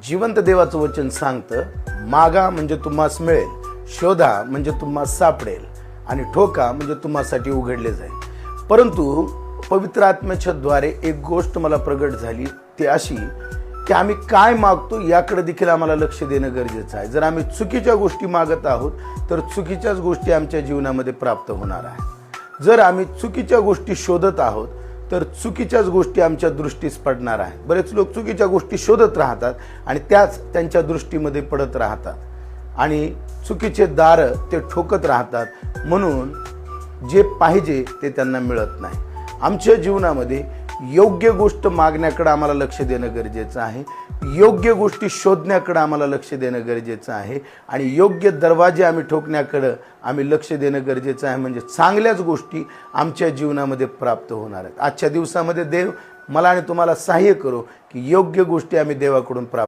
जिवंत देवाचं वचन सांगतं, मागा म्हणजे तुम्हास मिळेल, शोधा म्हणजे तुम्हास सापडेल आणि ठोका म्हणजे तुम्हासाठी उघडले जाईल। परंतु पवित्र आत्म्याच्या द्वारे एक गोष्ट मला प्रगट झाली, ती अशी की आम्ही काय मागतो याकडे देखील आम्हाला लक्ष देणं गरजेचं आहे। जर आम्ही चुकीच्या गोष्टी मागत आहोत तर चुकीच्याच गोष्टी आमच्या जीवनामध्ये प्राप्त होणार आहे। जर आम्ही चुकीच्या गोष्टी शोधत आहोत तर चुकीच्याच गोष्टी आमच्या दृष्टीस पडणार आहे। बरेच लोक चुकीच्या गोष्टी शोधत राहतात आणि त्याच त्यांच्या दृष्टीमध्ये पडत राहतात आणि चुकीचे दार ते ठोकत राहतात, म्हणून जे पाहिजे ते त्यांना मिळत नाही। आमच्या जीवनामध्ये योग्य गोष्ट मागण्याकडे आम्हाला लक्ष देणं गरजेचं आहे, योग्य गोष्टी शोधण्याकडे आम्हाला लक्ष देणं गरजेचं आहे आणि योग्य दरवाजे आम्ही ठोकण्याकडे आम्ही लक्ष देणं गरजेचं आहे। म्हणजे चांगल्याच गोष्टी आमच्या जीवनामध्ये प्राप्त होणार आहेत। आजच्या दिवसामध्ये देव मला आणि तुम्हाला सहाय्य करो की योग्य गोष्टी आम्ही देवाकडून प्राप्त